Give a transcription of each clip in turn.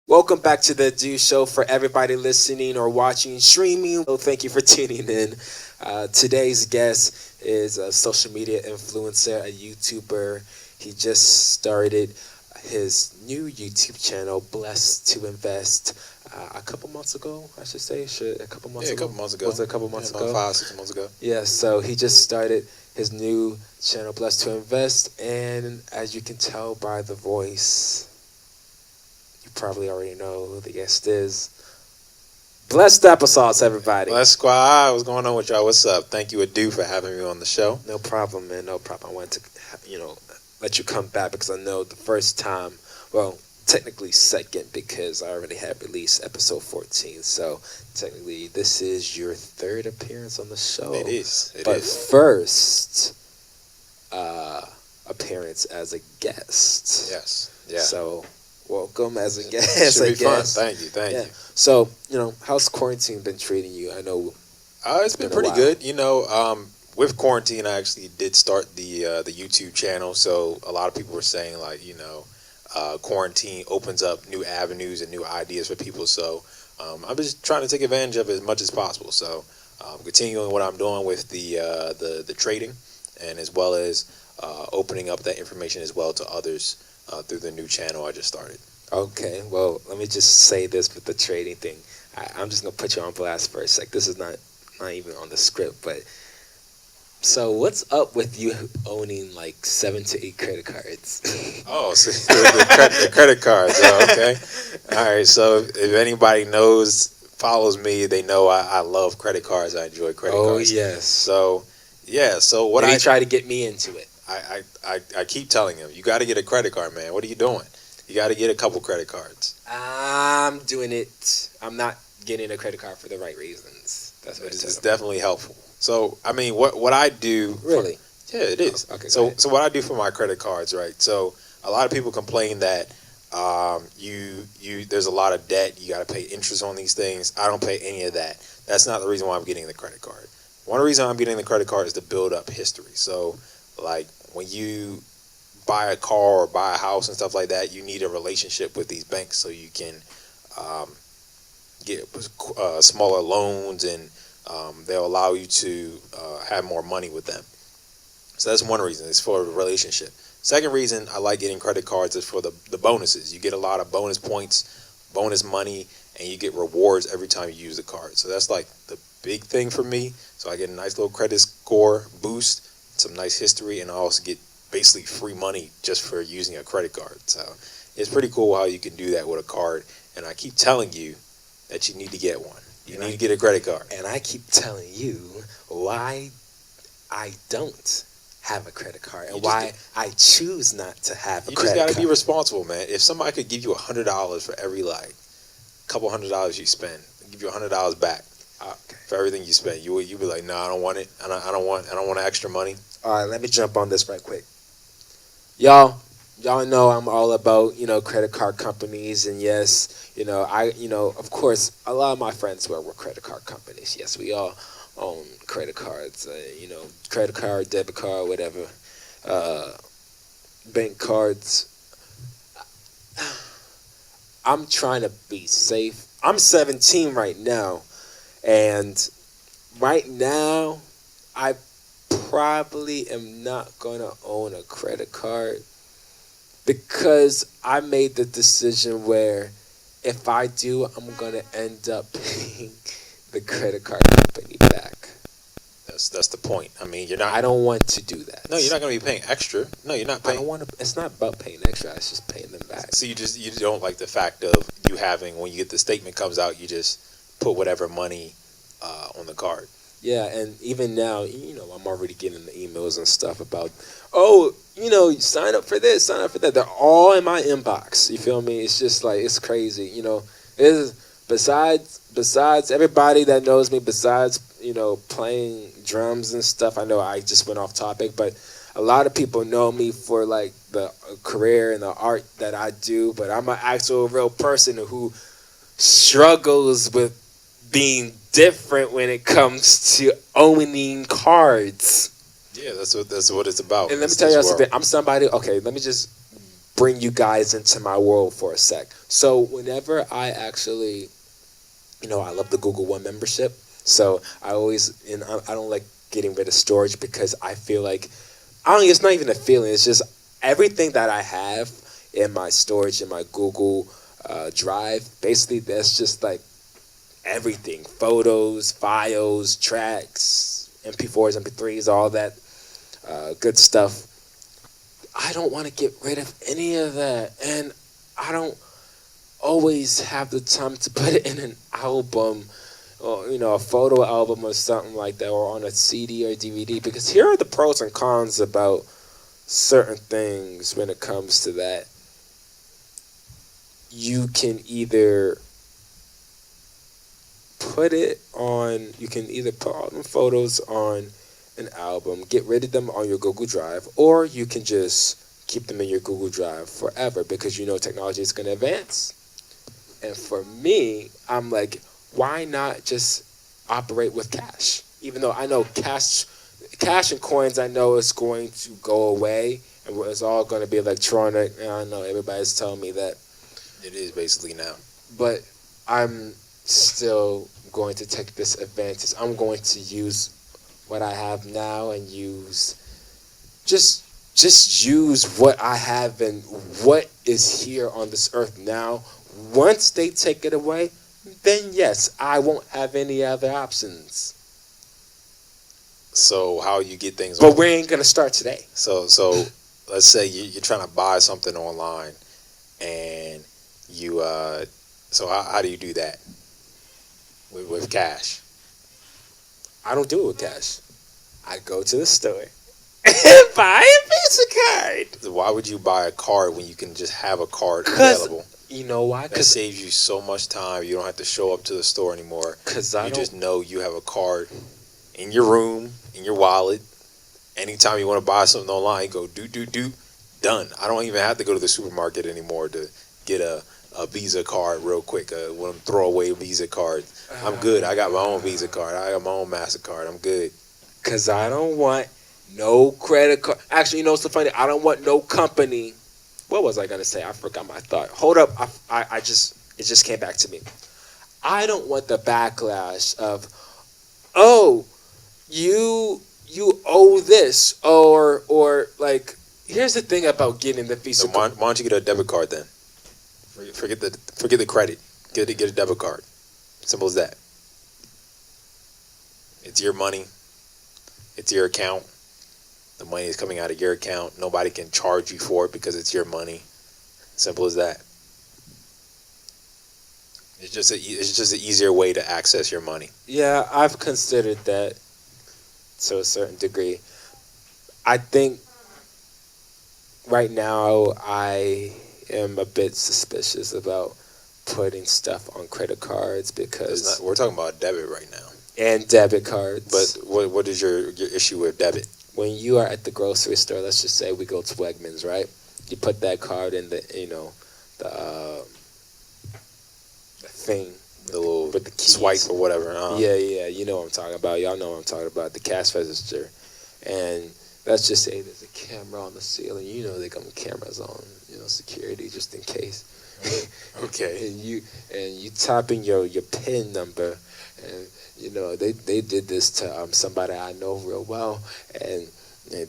Welcome back to the Do Show for everybody listening or watching, streaming. So thank you for tuning in. Today's guest is a social media influencer, a YouTuber. He just started his new YouTube channel, Blessed to Invest, a couple months ago, I should say. A couple months Yeah, a ago? couple months ago. Was it a couple months about ago? 5, 6 months ago. Yeah, so he just started his new channel, Blessed to Invest. And as you can tell by the voice, you probably already know who the guest is. Blessed Applesauce, everybody. Bless Squad, what's going on with y'all? What's up? Thank you, Adu, for having me on the show. No problem, man. No problem. I wanted to, let you come back because I know the first time, well, technically second because I already had released episode 14. So technically, this is your third appearance on the show. It is. But first appearance as a guest. Yes. Yeah. So welcome as a guest. It should be fun. Thank you. So, how's quarantine been treating you? I know it's been pretty good. With quarantine, I actually did start the YouTube channel. So a lot of people were saying, like, quarantine opens up new avenues and new ideas for people. So I'm just trying to take advantage of it as much as possible. So continuing what I'm doing with the trading, and as well as opening up that information as well to others through the new channel I just started. Okay, well, let me just say this with the trading thing. I'm just going to put you on blast for a sec. This is not even on the script, but so what's up with you owning like 7 to 8 credit cards? Oh, so the credit cards. Oh, okay. All right, so if anybody follows me, they know I love credit cards. I enjoy credit cards. Oh, yes. So, yeah, so what I try to get me into it. I keep telling him, you got to get a credit card, man. What are you doing? You got to get a couple credit cards. I'm doing it. I'm not getting a credit card for the right reasons. That's what it's definitely helpful. So, I mean, what I do... Really? Yeah, it is. Okay, so what I do for my credit cards, right? So, a lot of people complain that there's a lot of debt. You got to pay interest on these things. I don't pay any of that. That's not the reason why I'm getting the credit card. One reason I'm getting the credit card is to build up history. So, like, when you buy a car or buy a house and stuff like that, you need a relationship with these banks so you can get smaller loans, and they'll allow you to have more money with them. So that's one reason. It's for a relationship. Second reason I like getting credit cards is for the bonuses. You get a lot of bonus points, bonus money, and you get rewards every time you use the card. So that's like the big thing for me. So I get a nice little credit score boost, some nice history, and I also get basically free money just for using a credit card. So it's pretty cool how you can do that with a card. And I keep telling you that you need to get one. You need to get a credit card. And I keep telling you why I don't have a credit card and why I choose not to have a credit card. You just got to be responsible, man. If somebody could give you $100 for every couple $100 you spend, give you $100 back for everything you spend, you'd be like, no, I don't want it. I don't want extra money. All right, let me jump on this right quick. Y'all know I'm all about, credit card companies, and yes, of course, a lot of my friends work with credit card companies. Yes, we all own credit cards, credit card, debit card, whatever, bank cards. I'm trying to be safe. I'm 17 right now, and right now, I probably am not going to own a credit card because I made the decision where if I do, I'm going to end up paying the credit card company back. That's the point. I mean, you're not... I don't want to do that. No, you're not going to be paying extra. No, you're not paying... I don't want to... It's not about paying extra. It's just paying them back. So you don't like the fact of you having, when you get the statement comes out, you just put whatever money on the card. Yeah, and even now, I'm already getting the emails and stuff about, sign up for this, sign up for that. They're all in my inbox. You feel me? It's just like, it's crazy. Besides everybody that knows me, besides, playing drums and stuff, I know I just went off topic, but a lot of people know me for like the career and the art that I do, but I'm an actual real person who struggles with being different when it comes to owning cards. Yeah, that's what it's about. And let me tell you something. I'm somebody. Okay, let me just bring you guys into my world for a sec. So whenever I actually, I love the Google One membership. So I don't like getting rid of storage because I feel like, I don't. It's not even a feeling. It's just everything that I have in my storage in my Google Drive. Basically, that's just like everything: photos, files, tracks, MP4s, MP3s, all that good stuff. I don't want to get rid of any of that, and I don't always have the time to put it in an album, or a photo album or something like that, or on a CD or DVD. Because here are the pros and cons about certain things when it comes to that. You can either put all the photos on an album, get rid of them on your Google Drive, or you can just keep them in your Google Drive forever because technology is going to advance. And for me, I'm like, why not just operate with cash? Even though I know cash and coins, I know it's going to go away and it's all going to be electronic. And I know everybody's telling me that. It is basically now. But I'm still going to take this advantage. I'm going to use what I have now and just use what I have and what is here on this earth now. Once they take it away, then yes, I won't have any other options. So how you get things? But we ain't gonna start today. So let's say you're trying to buy something online, and you so how do you do that with cash? I don't do it with cash. I go to the store and buy a Visa card. Why would you buy a card when you can just have a card available? You know why? That saves you so much time. You don't have to show up to the store anymore. You just know you have a card in your room, in your wallet. Anytime you want to buy something online, you go do, done. I don't even have to go to the supermarket anymore to get a Visa card real quick. One throwaway Visa card. I'm good. I got my own Visa card. I got my own MasterCard. I'm good. Because I don't want no credit card. Actually, what's so funny? I don't want no company. What was I going to say? I forgot my thought. Hold up. It just came back to me. I don't want the backlash of, oh, you owe this, or like, here's the thing about getting the Visa card. Why don't you get a debit card then? Forget the credit. Get a debit card. Simple as that. It's your money. It's your account. The money is coming out of your account. Nobody can charge you for it because it's your money. Simple as that. It's just an easier way to access your money. Yeah, I've considered that to a certain degree. I think right now I am a bit suspicious about putting stuff on credit cards because we're talking about debit right now. And debit cards. But what is your issue with debit? When you are at the grocery store, let's just say we go to Wegmans, right? You put that card in the thing, the little with the keys. Swipe or whatever. Yeah, you know what I'm talking about. Y'all know what I'm talking about. The cash register, and let's just say there's a camera on the ceiling. They got cameras on, security just in case. Okay. And you type in your PIN number, and they did this to somebody I know real well, and you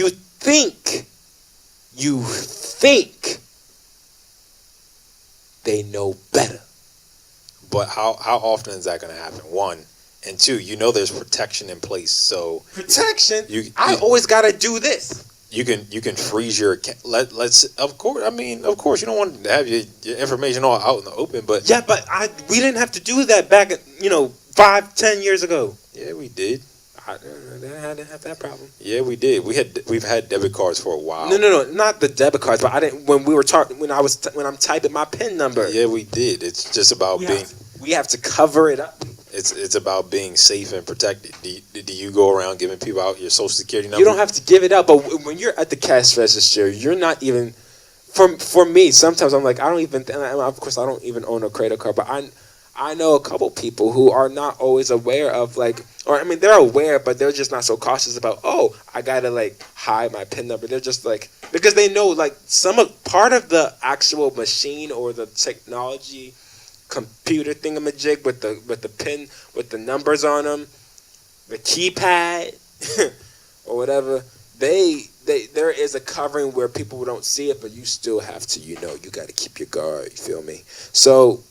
think they know better. But how often is that going to happen? One. And two, there's protection in place. So protection. I always got to do this. You can freeze your account. Of course you don't want to have your information all out in the open, but yeah, but we didn't have to do that back 5-10 years ago. Yeah, we did. I didn't have that problem. Yeah, we did. We've had debit cards for a while. No, not the debit cards, but I didn't when I'm typing my PIN number. Yeah, we did. It's just about we have to cover it up. It's about being safe and protected. Do you go around giving people out your social security number? You don't have to give it out, but when you're at the cash register, you're not even. For me, sometimes I'm like, of course, I don't even own a credit card, but I know a couple people who are not always aware of they're aware, but they're just not so cautious about. Oh, I gotta hide my PIN number. They're just because they know part of the actual machine or the technology computer thingamajig with the pin with the numbers on them, the keypad or whatever. There is a covering where people don't see it, but you still have to. You got to keep your guard. You feel me? So.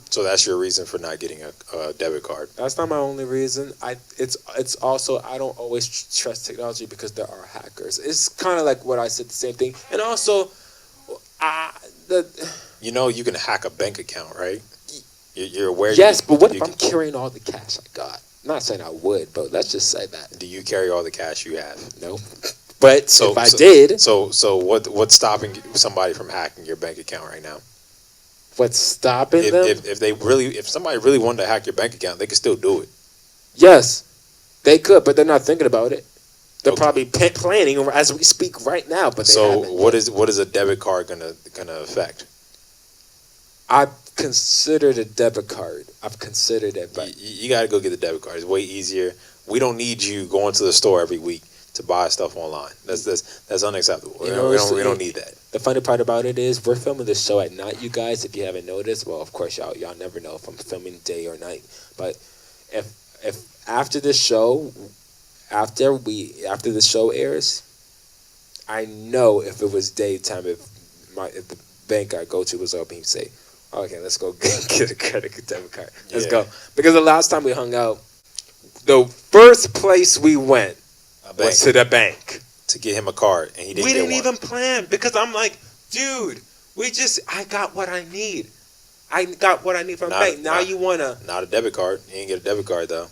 So that's your reason for not getting a debit card. That's not my only reason. It's also I don't always trust technology because there are hackers. It's kind of like what I said, the same thing. And also, you can hack a bank account, right? You're aware. Yes, but what if I'm carrying all the cash I got? I'm not saying I would, but let's just say that. Do you carry all the cash you have? No. But if I did, so what's stopping somebody from hacking your bank account right now? What's stopping them? If somebody really wanted to hack your bank account, they could still do it. Yes, they could, but they're not thinking about it. They're probably planning as we speak right now. But what is a debit card gonna affect? I've considered a debit card. I've considered it, but you got to go get the debit card. It's way easier. We don't need you going to the store every week to buy stuff online. That's unacceptable. We don't need that. The funny part about it is we're filming this show at night, you guys. If you haven't noticed, well, of course y'all never know if I'm filming day or night. But if after this show, after the show airs, I know if it was daytime, if the bank I go to was open, he'd say, "Okay, let's go get a debit card. Let's go." Because the last time we hung out, the first place we went was to the bank to get him a card, and he didn't. We didn't even plan because I'm like, dude, I got what I need. I got what I need from the bank. Now you wanna not a debit card. You ain't get a debit card though.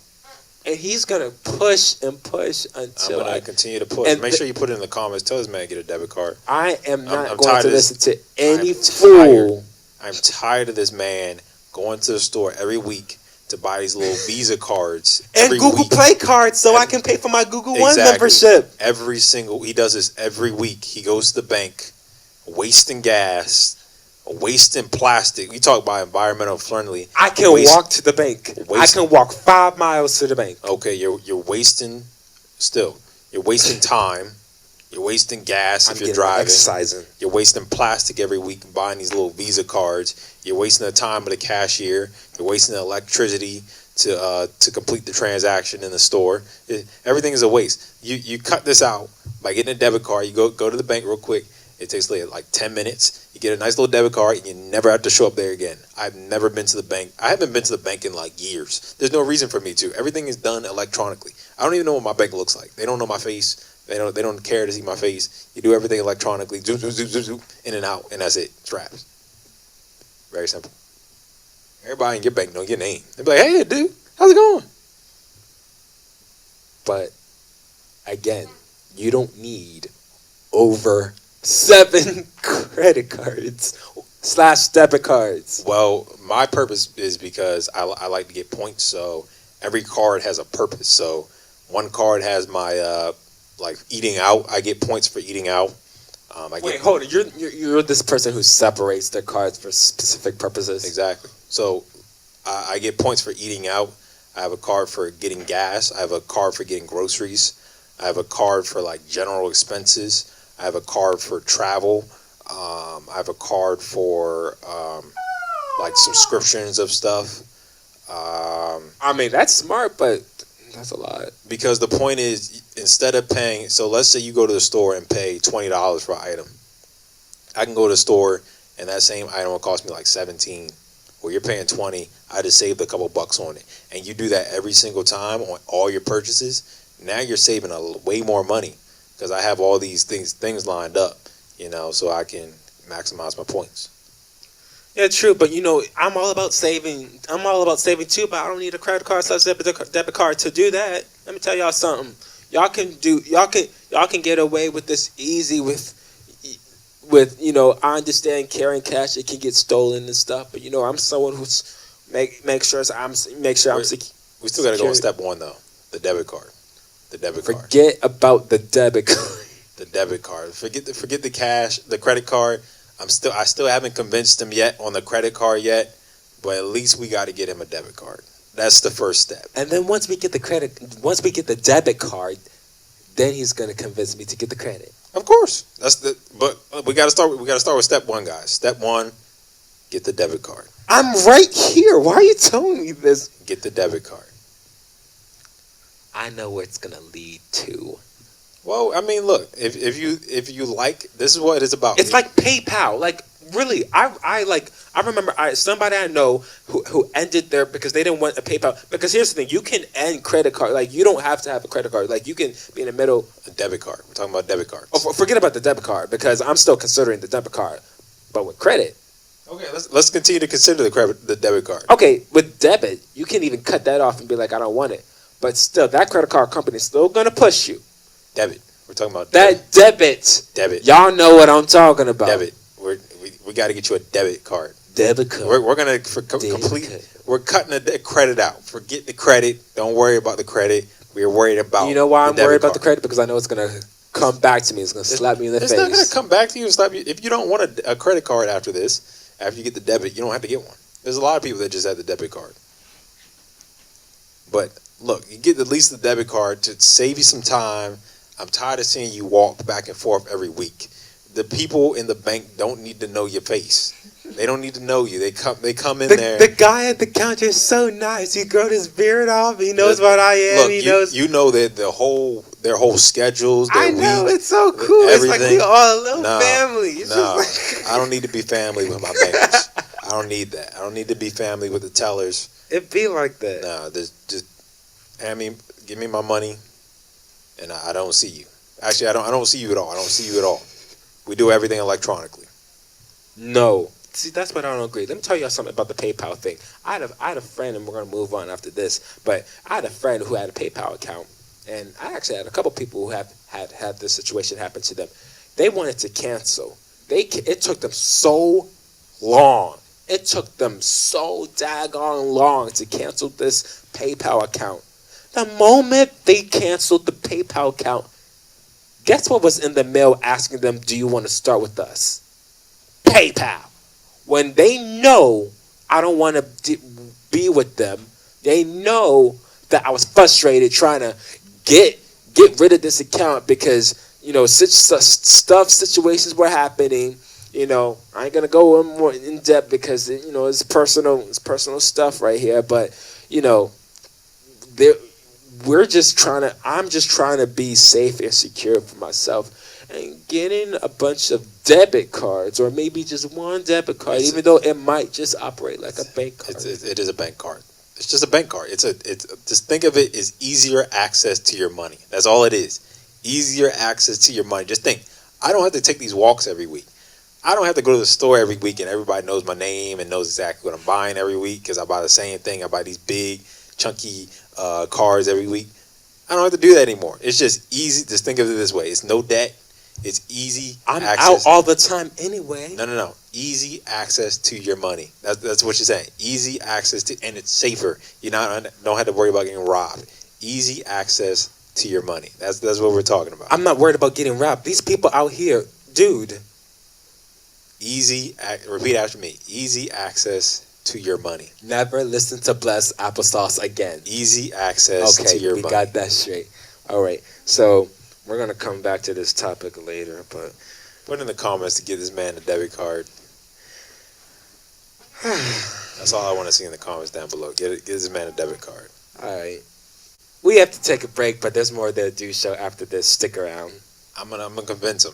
And he's gonna push and push until I'm gonna continue to push. Make sure you put it in the comments. Tell this man to get a debit card. I am not going to listen to any fool. I'm tired of this man going to the store every week to buy these little Visa cards and Google Play cards so I can pay for my Google One membership. He does this every week. He goes to the bank, wasting gas, wasting plastic. We talk about environmental friendly. I can walk to the bank. I can walk 5 miles to the bank. Okay, you're wasting. Still, you're wasting time. You're wasting gas if you're driving. Exercising. You're wasting plastic every week buying these little Visa cards. You're wasting the time of the cashier. You're wasting the electricity to complete the transaction in the store. Everything is a waste. You cut this out by getting a debit card. You go to the bank real quick. It takes like 10 minutes. You get a nice little debit card, and you never have to show up there again. I've never been to the bank. I haven't been to the bank in like years. There's no reason for me to. Everything is done electronically. I don't even know what my bank looks like. They don't know my face. They don't care to see my face. You do everything electronically. Zoom, zoom, zoom, zoom, zoom, in and out, and that's it. It's wraps. Very simple. Everybody in your bank know your name. They be like, "Hey, dude, how's it going?" But again, you don't need over 7 credit cards / debit cards. Well, my purpose is because I like to get points. So every card has a purpose. So one card has my like eating out. I get points for eating out. Wait, hold on. You're this person who separates their cards for specific purposes. Exactly. So I get points for eating out. I have a card for getting gas. I have a card for getting groceries. I have a card for like general expenses. I have a card for travel. I have a card for like subscriptions of stuff. I mean, that's smart, but that's a lot. Because the point is, instead of paying, so let's say you go to the store and pay $20 for an item. I can go to the store and that same item will cost me like $17. Well, you're paying $20. I just saved a couple bucks on it. And you do that every single time on all your purchases. Now you're saving way more money because I have all these things lined up, so I can maximize my points. Yeah, true, but I'm all about saving. I'm all about saving too, but I don't need a credit card / debit card to do that. Let me tell y'all something. Y'all can get away with this easy with I understand carrying cash, it can get stolen and stuff, but I'm someone who's make sure I'm secure. We still got to go on step 1 though. The debit card. The debit card. Forget about the debit card. The debit card. Forget the cash, the credit card. I still haven't convinced them yet on the credit card yet, but at least we got to get him a debit card. That's the first step. And then once we get the debit card, then he's gonna convince me to get the credit. Of course, but we got to start. We got to start with step one, guys. Step one, get the debit card. I'm right here. Why are you telling me this? Get the debit card. I know where it's gonna lead to. Well, I mean, look, if you like, this is what it is about. It's like PayPal. Like really, I remember somebody I know who ended their because they didn't want a PayPal. Because here's the thing, you can end credit card. Like you don't have to have a credit card. Like you can be in the middle. A debit card. We're talking about debit cards. Oh, forget about the debit card because I'm still considering the debit card, but with credit. Okay, let's continue to consider the debit card. Okay, with debit, you can even cut that off and be like, I don't want it. But still, that credit card company is still gonna push you. Debit. We're talking about that debit. Debit. Y'all know what I'm talking about. Debit. We got to get you a debit card. Debit card. We're gonna complete. We're cutting the credit out. Forget the credit. Don't worry about the credit. We're worried about. You know why I'm worried about the credit? Because I know it's gonna come back to me. It's gonna slap me in the face. It's not gonna come back to you and slap you. If you don't want a credit card after this, after you get the debit, you don't have to get one. There's a lot of people that just have the debit card. But look, you get at least the debit card to save you some time. I'm tired of seeing you walk back and forth every week. The people in the bank don't need to know your face. They don't need to know you. They come in there. The guy at the counter is so nice. He growed his beard off. He knows what I am. Look, he knows. You know that their whole schedules. Their I know week, it's so cool. Everything. It's like we all a little family. It's just I don't need to be family with my bankers. I don't need that. I don't need to be family with the tellers. It be like that. No, just give me my money, and I don't see you. Actually, I don't see you at all. I don't see you at all. We do everything electronically. No. See, that's what I don't agree. Let me tell you something about the PayPal thing. I had a friend, and we're going to move on after this, but I had a friend who had a PayPal account, and I actually had a couple people who had this situation happen to them. They wanted to cancel. It took them so long. It took them so daggone long to cancel this PayPal account. The moment they canceled the PayPal account, guess what was in the mail asking them, do you want to start with us? PayPal. When they know I don't want to be with them, they know that I was frustrated trying to get rid of this account because, situations were happening. I ain't going to go more in depth because, it's personal stuff right here. But, I'm just trying to be safe and secure for myself. And getting a bunch of debit cards, or maybe just one debit card, even though it might just operate like a bank card. It is a bank card. It's just a bank card. Just think of it as easier access to your money. That's all it is. Easier access to your money. Just think, I don't have to take these walks every week. I don't have to go to the store every week and everybody knows my name and knows exactly what I'm buying every week because I buy the same thing. I buy these big, chunky cards every week. I don't have to do that anymore. It's just easy. Just think of it this way. It's no debt. It's easy access. Out all the time anyway. No. Easy access to your money. That's what you're saying. Easy access to, and it's safer. You don't have to worry about getting robbed. Easy access to your money. That's what we're talking about. I'm not worried about getting robbed. These people out here, dude. Repeat after me. Easy access to your money. Never listen to Bless Applesauce again. Easy access to your money. Okay, we got that straight. All right, so we're going to come back to this topic later, but put in the comments to get this man a debit card. That's all I want to see in the comments down below. Get this man a debit card. All right. We have to take a break, but there's more to do, so after this, stick around. I'm gonna convince him.